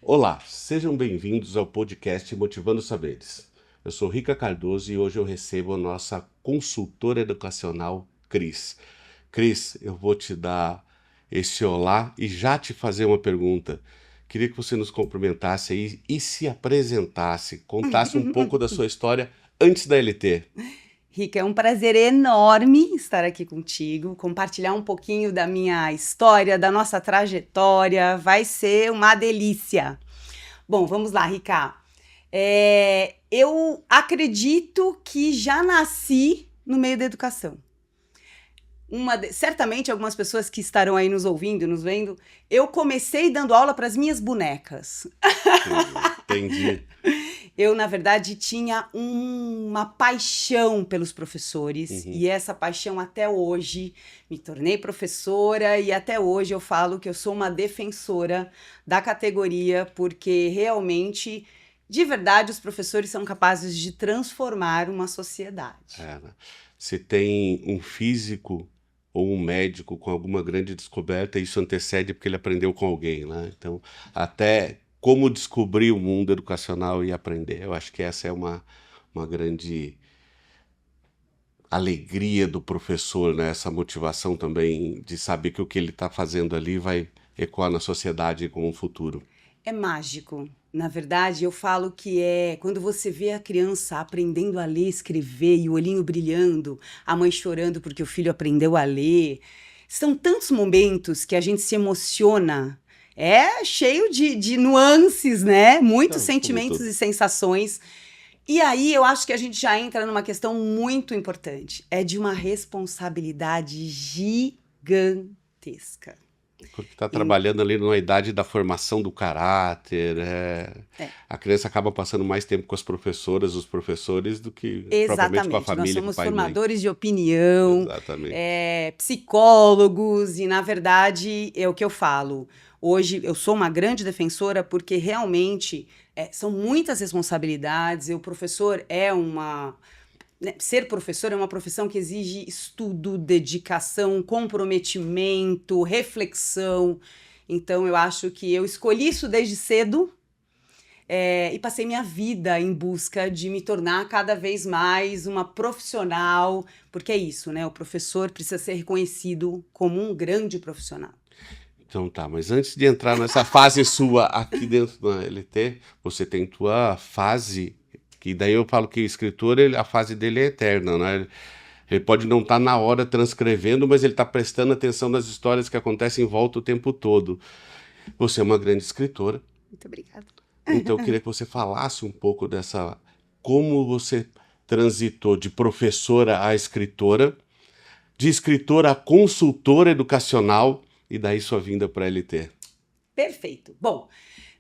Olá, sejam bem-vindos ao podcast Motivando Saberes. Eu sou Rica Cardoso e hoje eu recebo a nossa consultora educacional, Cris. Cris, eu vou te dar esse olá e já te fazer uma pergunta. Queria que você nos cumprimentasse aí e se apresentasse, contasse um pouco da sua história antes da LT. Rica, é um prazer enorme estar aqui contigo, compartilhar um pouquinho da minha história, da nossa trajetória, vai ser uma delícia. Bom, vamos lá, Rica. Eu acredito que já nasci no meio da educação. Certamente algumas pessoas que estarão aí nos ouvindo, nos vendo, eu comecei dando aula para as minhas bonecas. Entendi. Eu, na verdade, tinha uma paixão pelos professores e essa paixão até hoje, me tornei professora e até hoje eu falo que eu sou uma defensora da categoria porque realmente, de verdade, os professores são capazes de transformar uma sociedade. Né? Se tem um físico ou um médico com alguma grande descoberta, isso antecede porque ele aprendeu com alguém, né? Então, até como descobrir o mundo educacional e aprender. Eu acho que essa é uma grande alegria do professor, né? Essa motivação também de saber que o que ele está fazendo ali vai ecoar na sociedade com o futuro. É mágico. Na verdade, eu falo que é quando você vê a criança aprendendo a ler, escrever e o olhinho brilhando, a mãe chorando porque o filho aprendeu a ler. São tantos momentos que a gente se emociona. É cheio de nuances, né? Muitos sentimentos e sensações. E aí eu acho que a gente já entra numa questão muito importante. É de uma responsabilidade gigantesca. Porque está trabalhando ali numa idade da formação do caráter. A criança acaba passando mais tempo com as professoras, os professores, do que propriamente com a família. Nós somos com o pai formadores de opinião, Exatamente. Psicólogos, e na verdade é o que eu falo. Hoje eu sou uma grande defensora porque realmente são muitas responsabilidades. O professor ser professor é uma profissão que exige estudo, dedicação, comprometimento, reflexão. Então, eu acho que eu escolhi isso desde cedo e passei minha vida em busca de me tornar cada vez mais uma profissional, porque é isso, né? O professor precisa ser reconhecido como um grande profissional. Então tá, mas antes de entrar nessa fase sua aqui dentro da LT, você tem tua fase, que daí eu falo que o escritor, a fase dele é eterna, né? Ele pode não estar na hora transcrevendo, mas ele está prestando atenção nas histórias que acontecem em volta o tempo todo. Você é uma grande escritora. Muito obrigada. Então eu queria que você falasse um pouco como você transitou de professora a escritora, de escritora a consultora educacional, e daí sua vinda para a LT. Perfeito. Bom,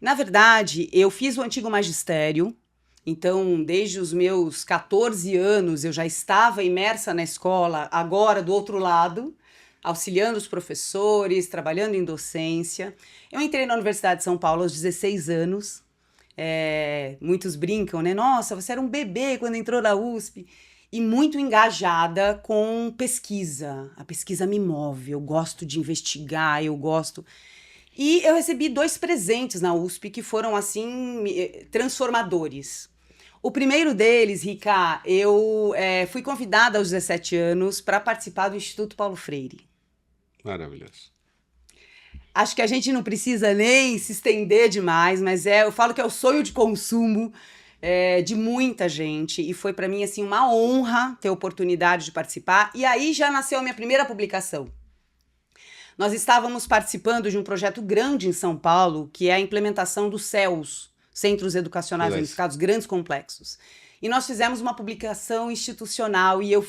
na verdade, eu fiz o antigo magistério, então desde os meus 14 anos eu já estava imersa na escola, agora do outro lado, auxiliando os professores, trabalhando em docência. Eu entrei na Universidade de São Paulo aos 16 anos, muitos brincam, né? Nossa, você era um bebê quando entrou na USP. E muito engajada com pesquisa. A pesquisa me move, eu gosto de investigar, eu gosto... E eu recebi 2 presentes na USP que foram, assim, transformadores. O primeiro deles, Rica, eu fui convidada aos 17 anos para participar do Instituto Paulo Freire. Maravilhoso. Acho que a gente não precisa nem se estender demais, mas eu falo que é o sonho de consumo de muita gente, e foi para mim assim uma honra ter a oportunidade de participar, e aí já nasceu a minha primeira publicação. Nós estávamos participando de um projeto grande em São Paulo, que é a implementação dos CEUs, Centros Educacionais Unificados, grandes complexos, e nós fizemos uma publicação institucional, e eu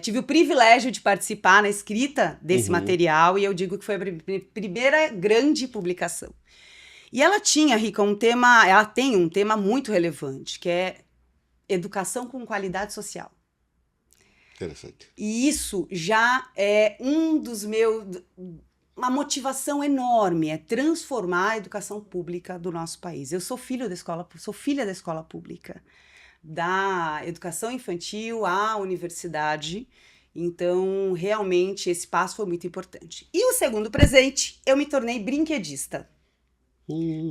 tive o privilégio de participar na escrita desse material, e eu digo que foi a primeira grande publicação. E ela tinha, Rica, ela tem um tema muito relevante, que é educação com qualidade social. Interessante. E isso já é uma motivação enorme, é transformar a educação pública do nosso país. Eu sou filha da escola pública, da educação infantil à universidade, então realmente esse passo foi muito importante. E o segundo presente, eu me tornei brinquedista.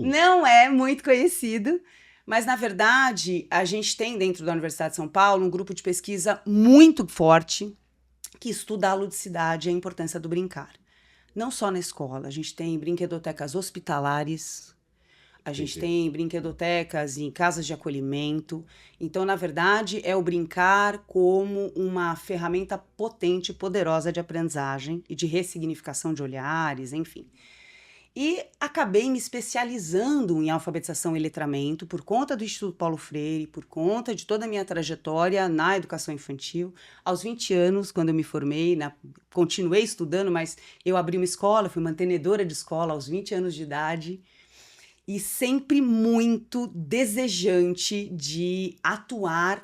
Não é muito conhecido, mas na verdade a gente tem dentro da Universidade de São Paulo um grupo de pesquisa muito forte que estuda a ludicidade e a importância do brincar. Não só na escola, a gente tem brinquedotecas hospitalares, a gente Entendi. tem brinquedotecas em casas de acolhimento. Então, na verdade, é o brincar como uma ferramenta potente, poderosa de aprendizagem e de ressignificação de olhares, enfim. E acabei me especializando em alfabetização e letramento por conta do Instituto Paulo Freire, por conta de toda a minha trajetória na educação infantil. Aos 20 anos, quando eu me formei, continuei estudando, mas eu abri uma escola, fui mantenedora de escola aos 20 anos de idade e sempre muito desejante de atuar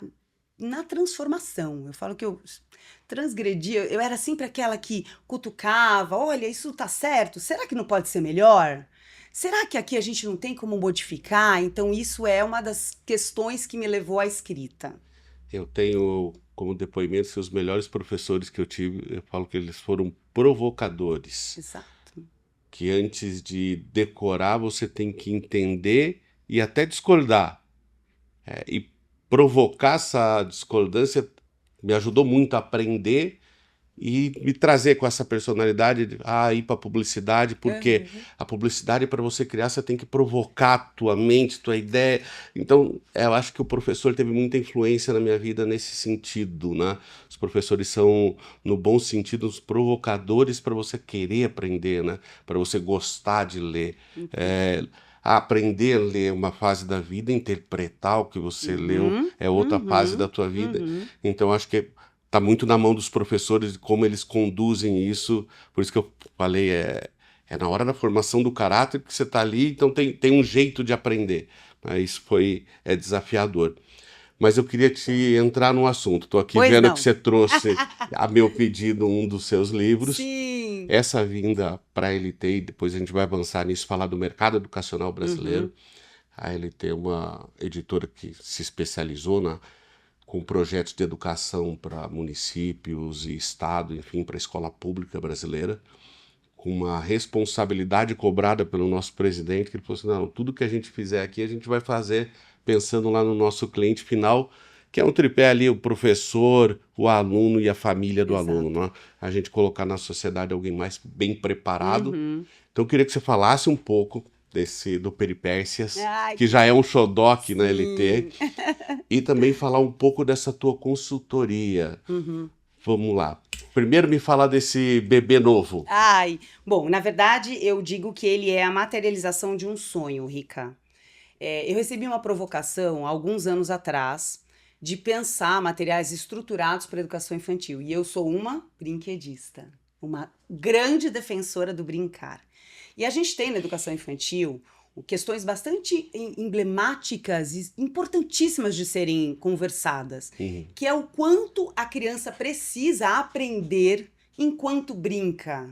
na transformação. Eu falo que eu transgredia, eu era sempre aquela que cutucava, olha, isso tá certo, será que não pode ser melhor? Será que aqui a gente não tem como modificar? Então isso é uma das questões que me levou à escrita. Eu tenho como depoimento que os melhores professores que eu tive, eu falo que eles foram provocadores. Exato. Que antes de decorar você tem que entender e até discordar. E provocar essa discordância me ajudou muito a aprender e me trazer com essa personalidade a ir para a publicidade, porque Uhum. a publicidade, para você criar, você tem que provocar a tua mente, tua ideia. Então, eu acho que o professor teve muita influência na minha vida nesse sentido, né? Os professores são, no bom sentido, os provocadores para você querer aprender, né? Para você gostar de ler. Aprender a ler é uma fase da vida, interpretar o que você leu Uhum. é outra fase da Uhum. tua vida. Uhum. Então, acho que está muito na mão dos professores de como eles conduzem isso. Por isso que eu falei, é na hora da formação do caráter que você está ali, então tem um jeito de aprender. Isso é desafiador. Mas eu queria te entrar no assunto. Estou aqui Pois vendo que não. você trouxe, a meu pedido, um dos seus livros. Sim. Essa vinda para a LT, e depois a gente vai avançar nisso, falar do mercado educacional brasileiro. A LT é uma editora que se especializou com projetos de educação para municípios e estado, enfim, para a escola pública brasileira, com uma responsabilidade cobrada pelo nosso presidente, que ele falou assim, não, tudo que a gente fizer aqui, a gente vai fazer pensando lá no nosso cliente final, que é um tripé ali, o professor, o aluno e a família do Exato. aluno, né? A gente colocar na sociedade alguém mais bem preparado. Uhum. Então eu queria que você falasse um pouco do Peripécias, Ai, que já é um xodó aqui na LT, sim. e também falar um pouco dessa tua consultoria. Uhum. Vamos lá. Primeiro me falar desse bebê novo. Ai, bom, na verdade eu digo que ele é a materialização de um sonho, Rica. Eu recebi uma provocação há alguns anos atrás de pensar materiais estruturados para a educação infantil. E eu sou uma brinquedista, uma grande defensora do brincar. E a gente tem na educação infantil questões bastante emblemáticas e importantíssimas de serem conversadas, que é o quanto a criança precisa aprender enquanto brinca.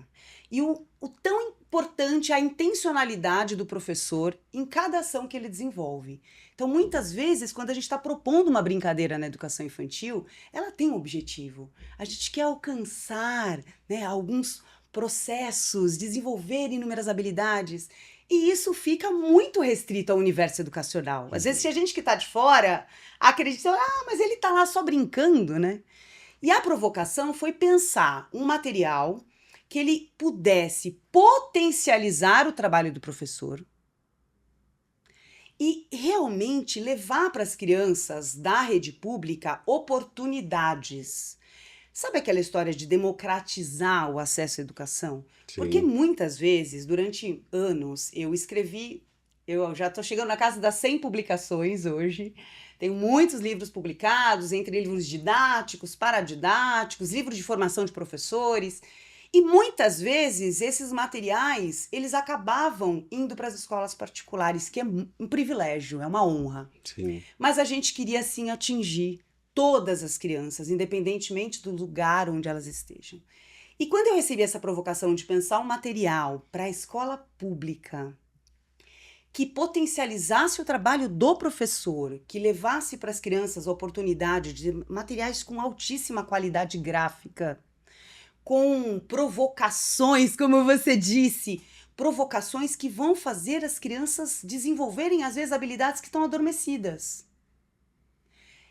E o tão importante a intencionalidade do professor em cada ação que ele desenvolve. Então, muitas vezes, quando a gente está propondo uma brincadeira na educação infantil, ela tem um objetivo. A gente quer alcançar, né, alguns processos, desenvolver inúmeras habilidades. E isso fica muito restrito ao universo educacional. Às vezes, se a gente que está de fora acredita, mas ele está lá só brincando, né? E a provocação foi pensar um material que ele pudesse potencializar o trabalho do professor e realmente levar para as crianças da rede pública oportunidades. Sabe aquela história de democratizar o acesso à educação? Sim. Porque muitas vezes, durante anos, eu já estou chegando na casa das 100 publicações hoje, tenho muitos livros publicados, entre livros didáticos, paradidáticos, livros de formação de professores, e muitas vezes esses materiais, eles acabavam indo para as escolas particulares, que é um privilégio, é uma honra. Sim. Mas a gente queria, sim, atingir todas as crianças, independentemente do lugar onde elas estejam. E quando eu recebi essa provocação de pensar um material para a escola pública que potencializasse o trabalho do professor, que levasse para as crianças a oportunidade de materiais com altíssima qualidade gráfica, com provocações, como você disse, provocações que vão fazer as crianças desenvolverem, às vezes, habilidades que estão adormecidas.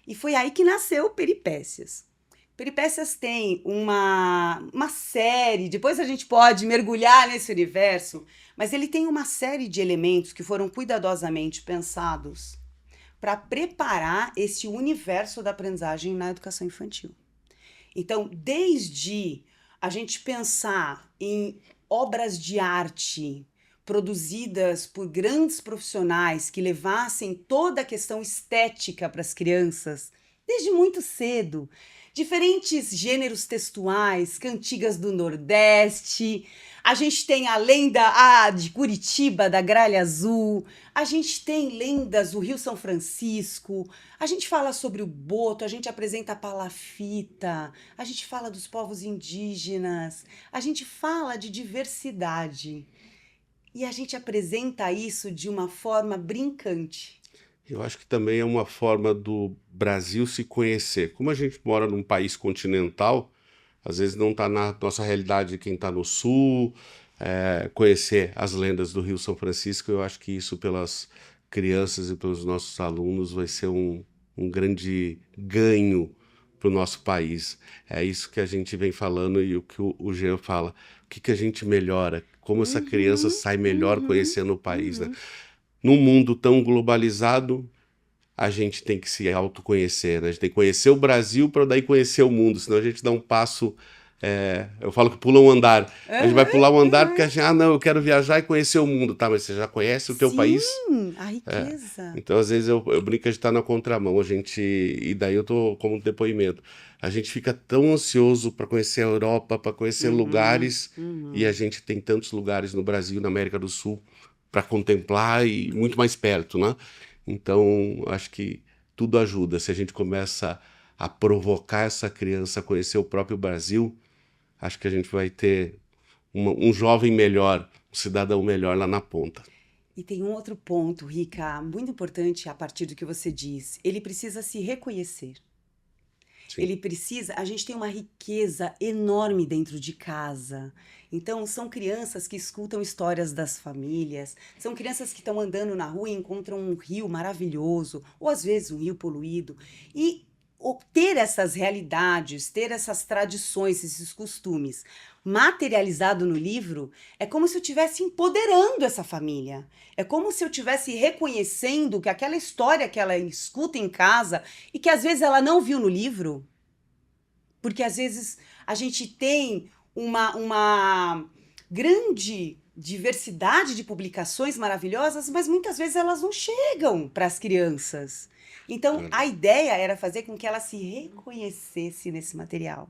E foi aí que nasceu Peripécias. Peripécias tem uma série, depois a gente pode mergulhar nesse universo, mas ele tem uma série de elementos que foram cuidadosamente pensados para preparar esse universo da aprendizagem na educação infantil. Então, desde a gente pensar em obras de arte produzidas por grandes profissionais que levassem toda a questão estética para as crianças, desde muito cedo, diferentes gêneros textuais, cantigas do Nordeste, a gente tem a lenda de Curitiba, da Gralha Azul, a gente tem lendas do Rio São Francisco, a gente fala sobre o boto, a gente apresenta a palafita, a gente fala dos povos indígenas, a gente fala de diversidade. E a gente apresenta isso de uma forma brincante. Eu acho que também é uma forma do Brasil se conhecer. Como a gente mora num país continental, às vezes não está na nossa realidade quem está no sul, conhecer as lendas do Rio São Francisco. Eu acho que isso pelas crianças e pelos nossos alunos vai ser um grande ganho para o nosso país. É isso que a gente vem falando e o que o Jean fala. O que a gente melhora? Como essa criança sai melhor conhecendo o país, né? Num mundo tão globalizado, a gente tem que se autoconhecer, né? A gente tem que conhecer o Brasil para daí conhecer o mundo, senão a gente dá um passo... eu falo que pula um andar. A gente vai pular um andar porque a gente, não, eu quero viajar e conhecer o mundo. Tá, mas você já conhece o teu país? Sim, a riqueza. Então, às vezes, eu brinco que a gente tá na contramão. E daí eu tô como depoimento. A gente fica tão ansioso para conhecer a Europa, para conhecer lugares, e a gente tem tantos lugares no Brasil, na América do Sul, para contemplar e muito mais perto, né? Então, acho que tudo ajuda. Se a gente começa a provocar essa criança a conhecer o próprio Brasil, acho que a gente vai ter um jovem melhor, um cidadão melhor lá na ponta. E tem um outro ponto, Rica, muito importante a partir do que você diz. Ele precisa se reconhecer. Sim. Ele precisa... A gente tem uma riqueza enorme dentro de casa. Então, são crianças que escutam histórias das famílias, são crianças que estão andando na rua e encontram um rio maravilhoso, ou às vezes um rio poluído. E ter essas realidades, ter essas tradições, esses costumes materializado no livro, é como se eu estivesse empoderando essa família. É como se eu estivesse reconhecendo que aquela história que ela escuta em casa e que às vezes ela não viu no livro, porque às vezes a gente tem uma grande diversidade de publicações maravilhosas, mas muitas vezes elas não chegam para as crianças. Então, a ideia era fazer com que ela se reconhecesse nesse material,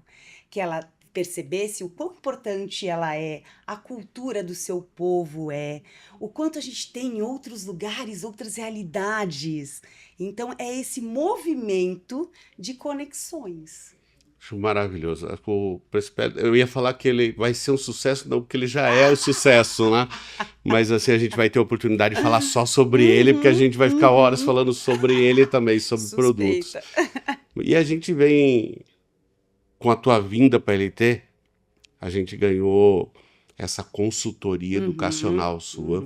que ela percebesse o quão importante ela é, a cultura do seu povo o quanto a gente tem em outros lugares, outras realidades. Então, é esse movimento de conexões. Acho maravilhoso. Eu ia falar que ele vai ser um sucesso, não, porque ele já é um sucesso, né? Mas assim, a gente vai ter a oportunidade de falar só sobre ele, porque a gente vai ficar horas falando sobre ele também, sobre produtos. E a gente vem, com a tua vinda para a LT, a gente ganhou essa consultoria educacional sua,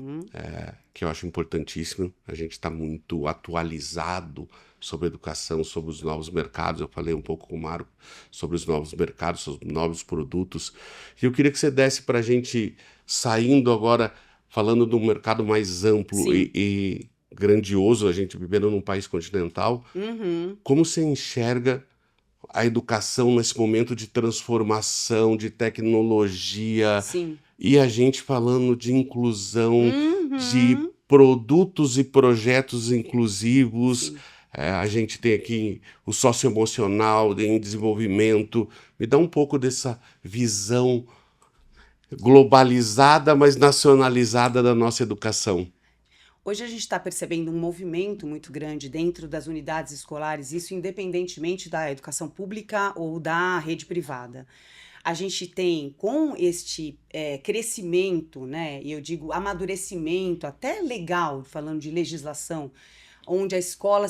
que eu acho importantíssimo. A gente está muito atualizado sobre educação, sobre os novos mercados. Eu falei um pouco com o Marco sobre os novos mercados, sobre os novos produtos. E eu queria que você desse para a gente, saindo agora, falando de um mercado mais amplo e grandioso, a gente vivendo num país continental, como você enxerga a educação nesse momento de transformação, de tecnologia, e a gente falando de inclusão, de produtos e projetos inclusivos. A gente tem aqui o socioemocional em desenvolvimento. Me dá um pouco dessa visão globalizada, mas nacionalizada da nossa educação. Hoje a gente está percebendo um movimento muito grande dentro das unidades escolares, isso independentemente da educação pública ou da rede privada. A gente tem, com este crescimento, né, e eu digo amadurecimento, até legal, falando de legislação, onde a escola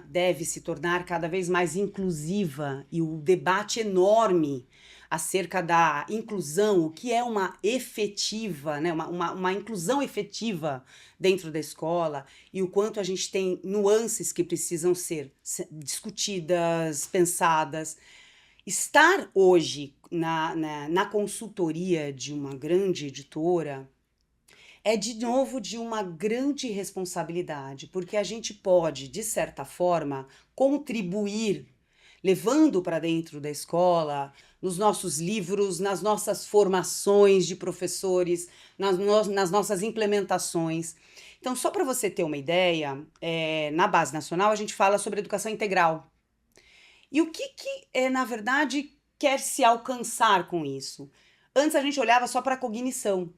deve se tornar cada vez mais inclusiva e o debate enorme acerca da inclusão, o que é uma efetiva, né? Uma inclusão efetiva dentro da escola e o quanto a gente tem nuances que precisam ser discutidas, pensadas. Estar hoje na consultoria de uma grande editora é, de novo, de uma grande responsabilidade, porque a gente pode, de certa forma, contribuir, levando para dentro da escola, nos nossos livros, nas nossas formações de professores, nas nossas implementações. Então, só para você ter uma ideia, na Base Nacional a gente fala sobre educação integral. E o que na verdade, quer se alcançar com isso? Antes a gente olhava só para a cognição.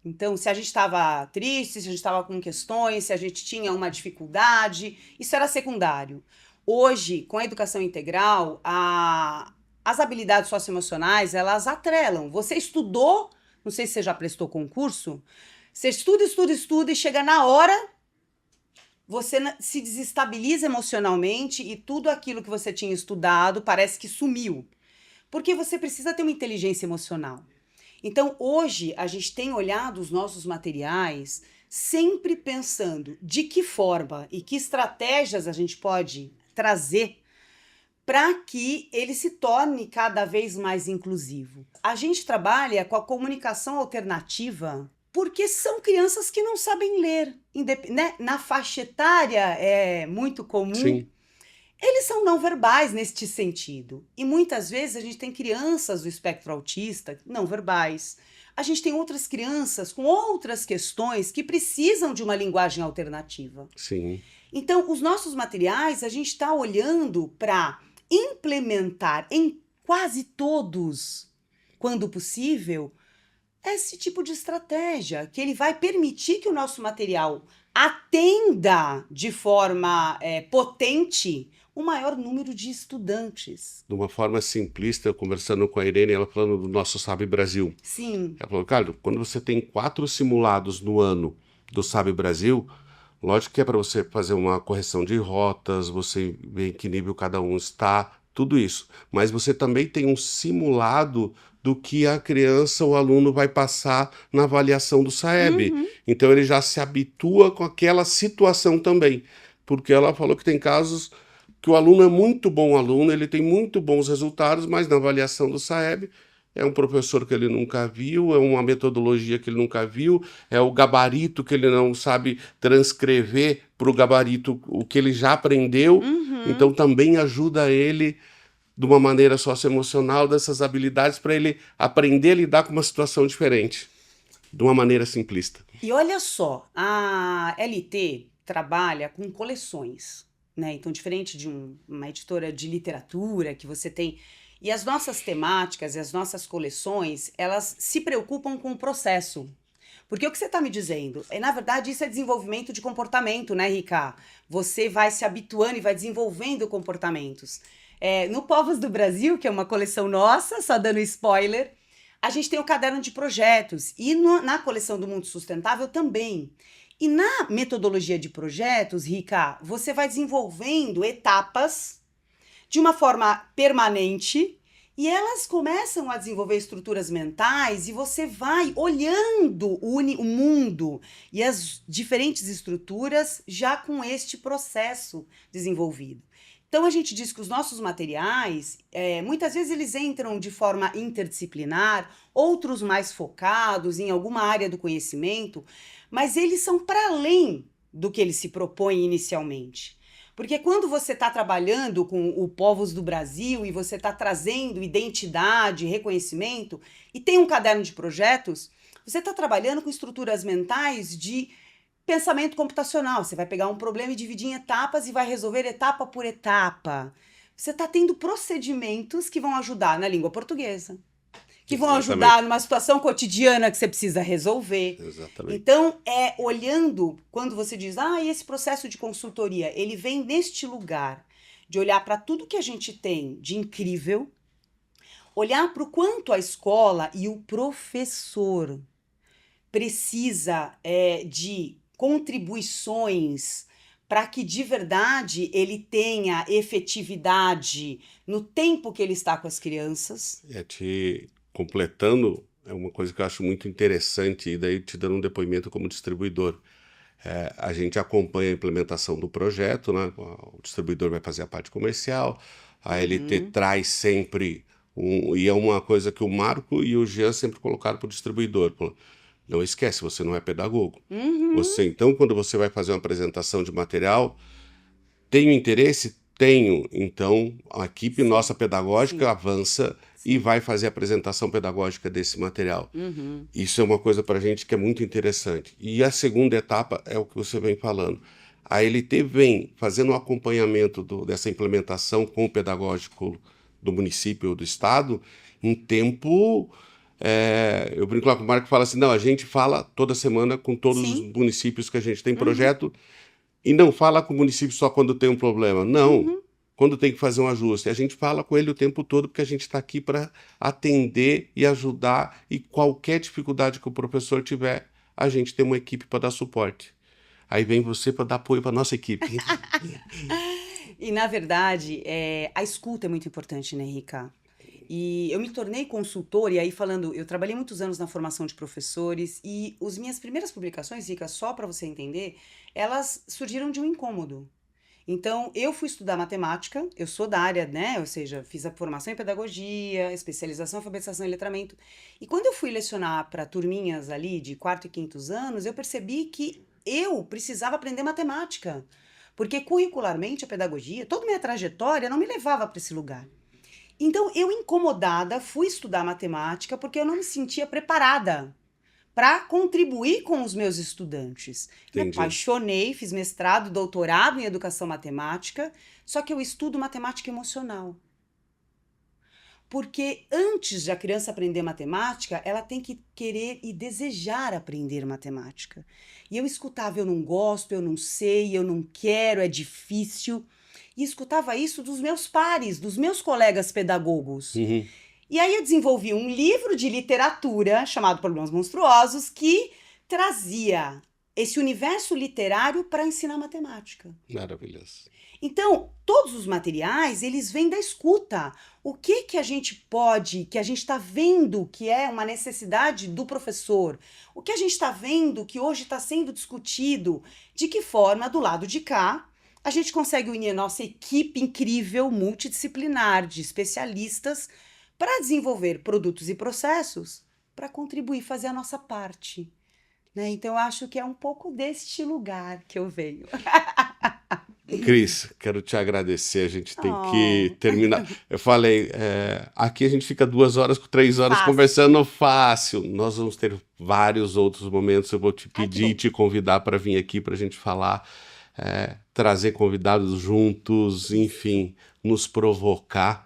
Então, se a gente estava triste, se a gente estava com questões, se a gente tinha uma dificuldade, isso era secundário. Hoje, com a educação integral, as habilidades socioemocionais, elas atrelam. Você estudou, não sei se você já prestou concurso, você estuda e chega na hora, você se desestabiliza emocionalmente e tudo aquilo que você tinha estudado parece que sumiu. Porque você precisa ter uma inteligência emocional. Então, hoje, a gente tem olhado os nossos materiais sempre pensando de que forma e que estratégias a gente pode trazer para que ele se torne cada vez mais inclusivo. A gente trabalha com a comunicação alternativa porque são crianças que não sabem ler, né? Na faixa etária é muito comum. Sim. Eles são não verbais neste sentido. E muitas vezes a gente tem crianças do espectro autista não verbais. A gente tem outras crianças com outras questões que precisam de uma linguagem alternativa. Sim. Então, os nossos materiais, a gente está olhando para implementar em quase todos, quando possível, esse tipo de estratégia, que ele vai permitir que o nosso material atenda de forma potente o maior número de estudantes. De uma forma simplista, eu conversando com a Irene, ela falando do nosso Sabe Brasil. Sim. Ela falou, cara, quando você tem 4 simulados no ano do Sabe Brasil, lógico que é para você fazer uma correção de rotas, você ver em que nível cada um está, tudo isso. Mas você também tem um simulado do que a criança, o aluno vai passar na avaliação do SAEB. Uhum. Então ele já se habitua com aquela situação também. Porque ela falou que tem casos que o aluno é muito bom aluno, ele tem muito bons resultados, mas na avaliação do SAEB é um professor que ele nunca viu, é uma metodologia que ele nunca viu, é o gabarito que ele não sabe transcrever para o gabarito o que ele já aprendeu. Uhum. Então também ajuda ele de uma maneira socioemocional, dessas habilidades para ele aprender a lidar com uma situação diferente, de uma maneira simplista. E olha só, a LT trabalha com coleções, né? Então, diferente de uma editora de literatura que você tem... E as nossas temáticas e as nossas coleções, elas se preocupam com o processo. Porque o que você está me dizendo, na verdade, isso é desenvolvimento de comportamento, né, Rica? Você vai se habituando e vai desenvolvendo comportamentos. No Povos do Brasil, que é uma coleção nossa, só dando spoiler, a gente tem o caderno de projetos. E na coleção do Mundo Sustentável também. E na metodologia de projetos, Rica, você vai desenvolvendo etapas de uma forma permanente e elas começam a desenvolver estruturas mentais e você vai olhando o mundo e as diferentes estruturas já com este processo desenvolvido. Então a gente diz que os nossos materiais, muitas vezes eles entram de forma interdisciplinar, outros mais focados em alguma área do conhecimento, mas eles são para além do que eles se propõem inicialmente. Porque quando você está trabalhando com o Povos do Brasil e você está trazendo identidade, reconhecimento, e tem um caderno de projetos, você está trabalhando com estruturas mentais de pensamento computacional. Você vai pegar um problema e dividir em etapas e vai resolver etapa por etapa. Você está tendo procedimentos que vão ajudar na língua portuguesa, que vão ajudar numa situação cotidiana que você precisa resolver. Exatamente. Então, olhando, quando você diz, esse processo de consultoria, ele vem neste lugar de olhar para tudo que a gente tem de incrível, olhar para o quanto a escola e o professor precisa de contribuições para que de verdade ele tenha efetividade no tempo que ele está com as crianças. Te completando, é uma coisa que eu acho muito interessante, e daí te dando um depoimento como distribuidor. A gente acompanha a implementação do projeto, né? O distribuidor vai fazer a parte comercial, a LT traz sempre, e é uma coisa que o Marco e o Jean sempre colocaram para o distribuidor. Não esquece, você não é pedagogo. Você, então, quando você vai fazer uma apresentação de material, tenho interesse? Tenho. Então, a equipe nossa pedagógica avança e vai fazer a apresentação pedagógica desse material. Isso é uma coisa para a gente que é muito interessante. E a segunda etapa é o que você vem falando. A LT vem fazendo um acompanhamento dessa implementação com o pedagógico do município ou do estado em tempo... eu brinco lá com o Marco e falo assim, não, a gente fala toda semana com todos os municípios que a gente tem projeto e não fala com o município só quando tem um problema. Não. Quando tem que fazer um ajuste. A gente fala com ele o tempo todo porque a gente está aqui para atender e ajudar, e qualquer dificuldade que o professor tiver, a gente tem uma equipe para dar suporte. Aí vem você para dar apoio para nossa equipe. E, na verdade, a escuta é muito importante, né, Rica? E eu me tornei consultora, e aí falando, eu trabalhei muitos anos na formação de professores, e as minhas primeiras publicações, Rica, só para você entender, elas surgiram de um incômodo. Então, eu fui estudar matemática, eu sou da área, né, ou seja, fiz a formação em pedagogia, especialização em alfabetização e letramento, e quando eu fui lecionar para turminhas ali de 4º e 5º anos, eu percebi que eu precisava aprender matemática, porque curricularmente a pedagogia, toda a minha trajetória não me levava para esse lugar. Então, eu incomodada fui estudar matemática porque eu não me sentia preparada para contribuir com os meus estudantes. Me apaixonei, fiz mestrado, doutorado em educação matemática, só que eu estudo matemática emocional. Porque antes de a criança aprender matemática, ela tem que querer e desejar aprender matemática. E eu escutava, eu não gosto, eu não sei, eu não quero, é difícil. E escutava isso dos meus pares, dos meus colegas pedagogos. E aí eu desenvolvi um livro de literatura chamado Problemas Monstruosos que trazia esse universo literário para ensinar matemática. Maravilhoso. Então, todos os materiais, eles vêm da escuta. O que a gente pode, que a gente está vendo que é uma necessidade do professor? O que a gente está vendo que hoje está sendo discutido? De que forma, do lado de cá, a gente consegue unir a nossa equipe incrível, multidisciplinar, de especialistas, para desenvolver produtos e processos, para contribuir, fazer a nossa parte. Né? Então, eu acho que é um pouco deste lugar que eu venho. Cris, quero te agradecer, a gente tem que terminar. Eu falei, aqui a gente fica 2 horas, 3 horas conversando fácil. Nós vamos ter vários outros momentos, eu vou te pedir e te convidar para vir aqui para a gente falar, trazer convidados juntos, enfim, nos provocar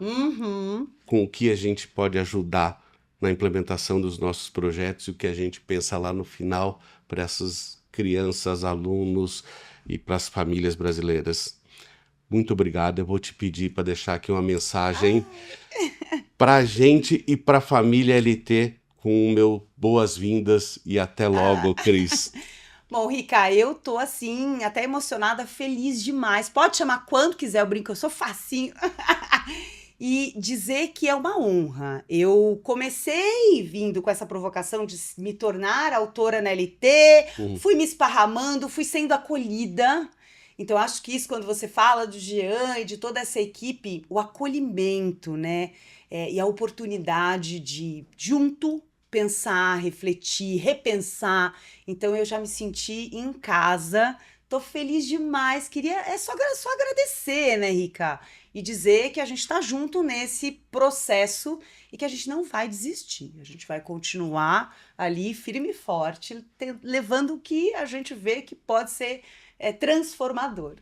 com o que a gente pode ajudar na implementação dos nossos projetos e o que a gente pensa lá no final para essas crianças, alunos e para as famílias brasileiras. Muito obrigado. Eu vou te pedir para deixar aqui uma mensagem para a gente e para a família LT com o meu boas-vindas e até logo, Cris. Bom, Rica, eu tô assim, até emocionada, feliz demais. Pode chamar quando quiser, eu brinco, eu sou facinho. E dizer que é uma honra. Eu comecei vindo com essa provocação de me tornar autora na LT, fui me esparramando, fui sendo acolhida. Então, acho que isso, quando você fala do Jean e de toda essa equipe, o acolhimento, né? E a oportunidade de, junto, pensar, refletir, repensar. Então, eu já me senti em casa. Tô feliz demais. Só agradecer, né, Rica? E dizer que a gente tá junto nesse processo e que a gente não vai desistir. A gente vai continuar ali firme e forte, levando o que a gente vê que pode ser transformador.